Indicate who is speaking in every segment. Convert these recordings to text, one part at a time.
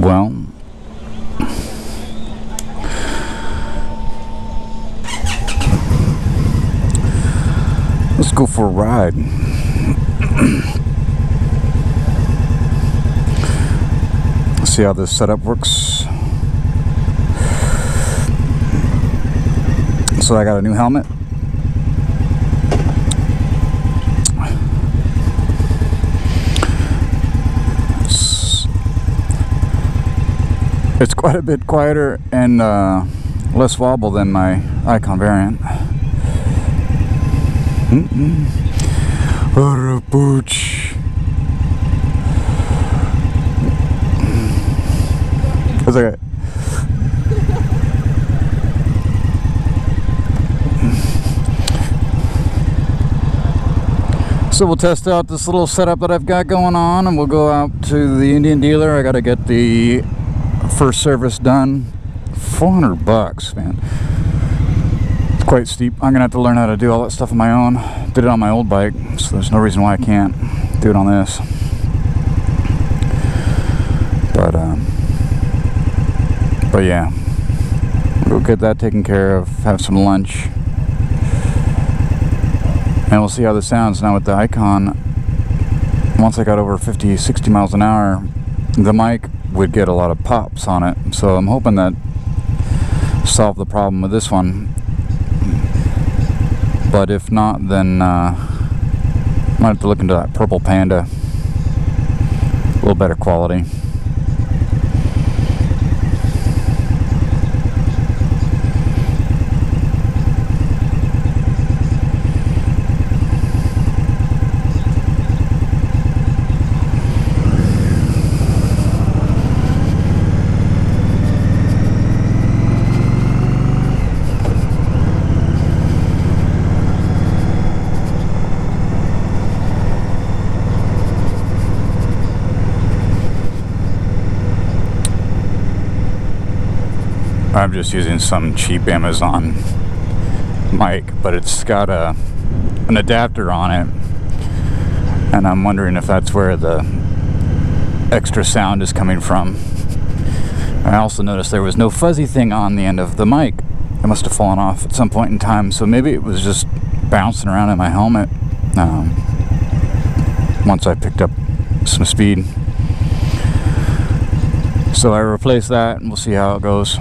Speaker 1: Well, let's go for a ride. See how this setup works. So I got a new helmet. It's quite a bit quieter and less wobble than my Icon variant. What a pooch. It's okay. So we'll test out this little setup that I've got going on, and we'll go out to the Indian dealer. I gotta get the first service done. $400, man. It's quite steep. I'm gonna have to learn how to do all that stuff on my own. Did it on my old bike, so there's no reason why I can't do it on this. But yeah, we'll get that taken care of, have some lunch, and we'll see how this sounds. Now with the Icon, once I got over 50, 60 miles an hour, the mic would get a lot of pops on it. So I'm hoping that solved the problem with this one. But if not, then might have to look into that Purple Panda. A little better quality. I'm just using some cheap Amazon mic, but it's got an adapter on it, and I'm wondering if that's where the extra sound is coming from. I also noticed there was no fuzzy thing on the end of the mic. It must have fallen off at some point in time, so maybe it was just bouncing around in my helmet once I picked up some speed. So I replaced that, and we'll see how it goes.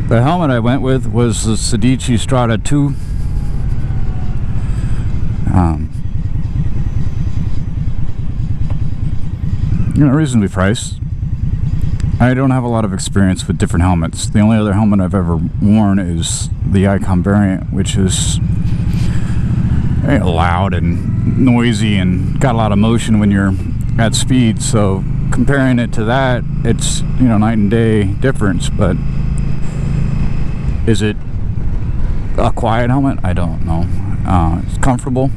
Speaker 1: The helmet I went with was the Sedici Strada 2. Reasonably priced. I don't have a lot of experience with different helmets. The only other helmet I've ever worn is the Icon variant, which is loud and noisy and got a lot of motion when you're at speed. So comparing it to that, it's night and day difference. But is it a quiet helmet? I don't know. It's comfortable.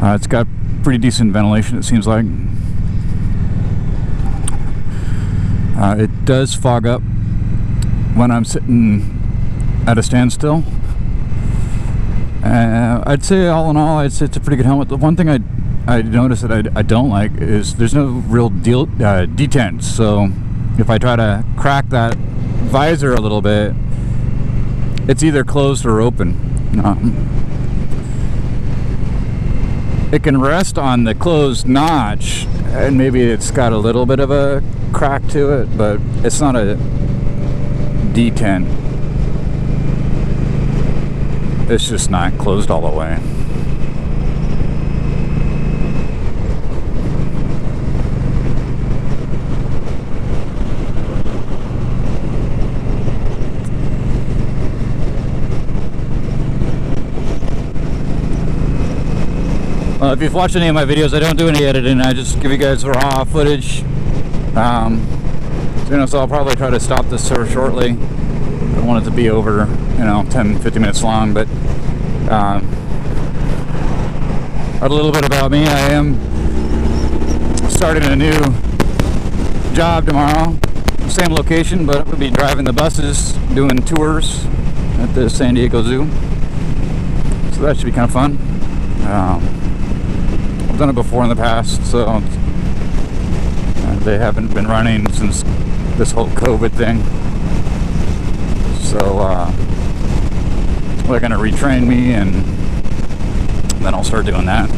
Speaker 1: It's got pretty decent ventilation, it seems like. It does fog up when I'm sitting at a standstill. I'd say all in all, I'd say it's a pretty good helmet. The one thing I noticed that I don't like is there's no real detent. So if I try to crack that visor a little bit, it's either closed or open. it can rest on the closed notch, and maybe it's got a little bit of a crack to it, but it's not a detent. It's just not closed all the way. If you've watched any of my videos, I don't do any editing. I just give you guys raw footage. So I'll probably try to stop this shortly. I don't want it to be over, 10, 15 minutes long, but a little bit about me. I am starting a new job tomorrow. Same location, but I'm going to be driving the buses, doing tours at the San Diego Zoo. So that should be kind of fun. I've done it before in the past, so they haven't been running since this whole COVID thing. So they're going to retrain me, and then I'll start doing that.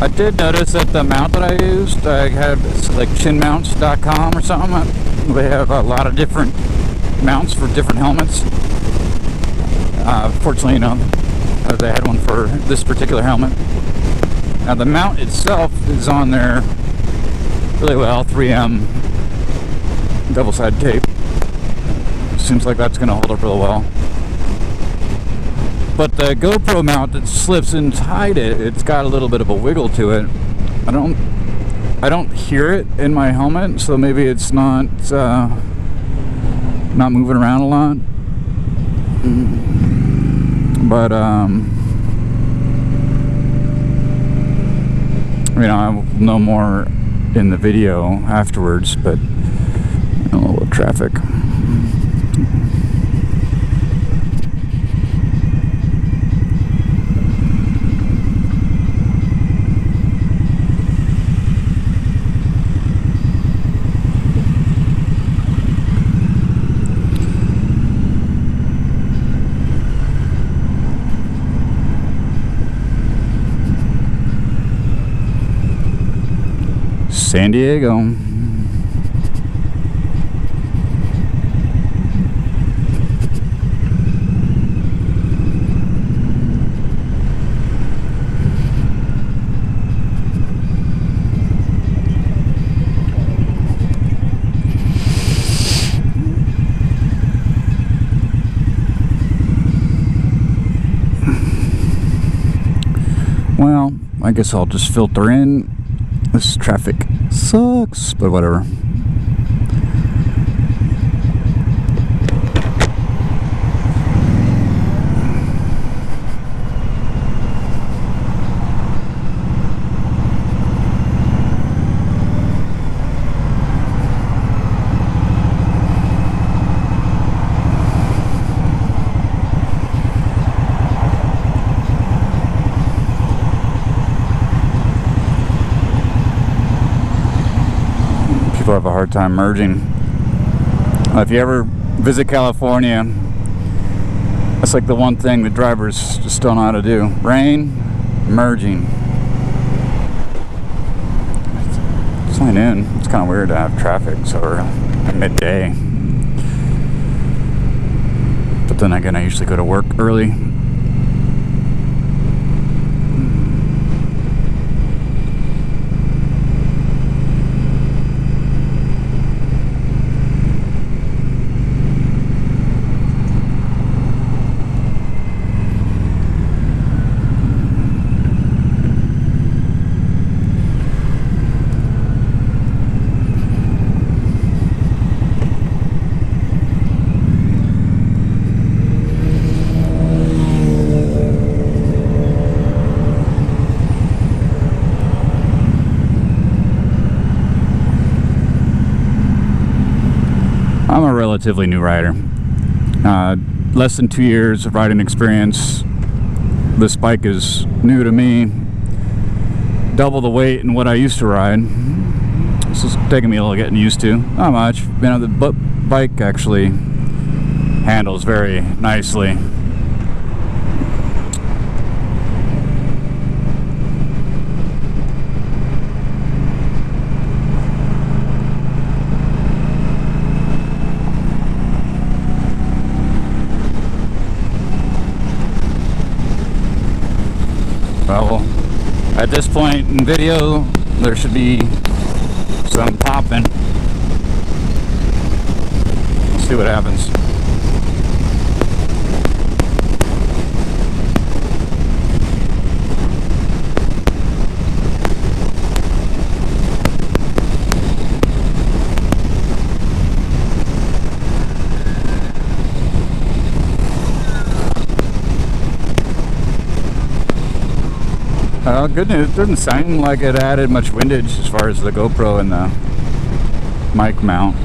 Speaker 1: I did notice that the mount that I used, I had like chinmounts.com or something. They have a lot of different mounts for different helmets. Fortunately, they had one for this particular helmet. Now the mount itself is on there really well, 3M double-sided tape. Seems like that's going to hold up real well. But the GoPro mount that slips inside it, it's got a little bit of a wiggle to it. I don't hear it in my helmet, so maybe it's not moving around a lot. But I'll know more in the video afterwards. But a little traffic. San Diego. Well, I guess I'll just filter in. This traffic sucks, but whatever. Have a hard time merging. If you ever visit California, that's like the one thing that drivers just don't know how to do. Rain, merging. It's only noon. It's kind of weird to have traffic so early at midday. But then again, I usually go to work early. I'm a relatively new rider. Less than 2 years of riding experience. This bike is new to me. double the weight in what I used to ride. This is taking me a little getting used to. Not much. You know, the bike actually handles very nicely. Well, at this point in video, there should be some popping. Let's see what happens. Good news, it doesn't sound like it added much windage as far as the GoPro and the mic mount.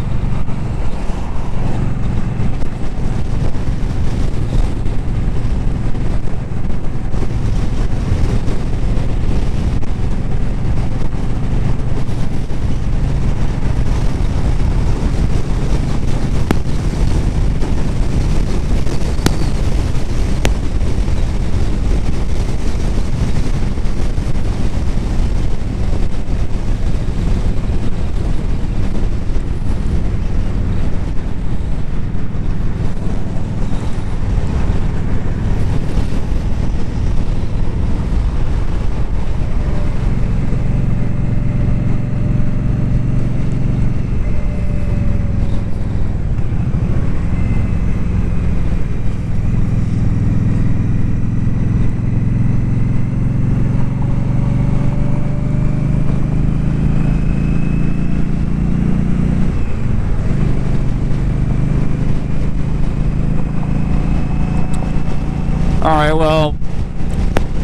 Speaker 1: Alright, well,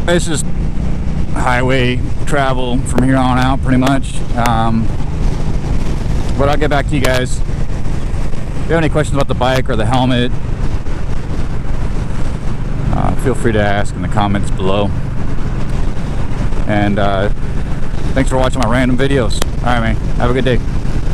Speaker 1: it's just highway travel from here on out, pretty much. But I'll get back to you guys. If you have any questions about the bike or the helmet, feel free to ask in the comments below. And thanks for watching my random videos. Alright, man. Have a good day.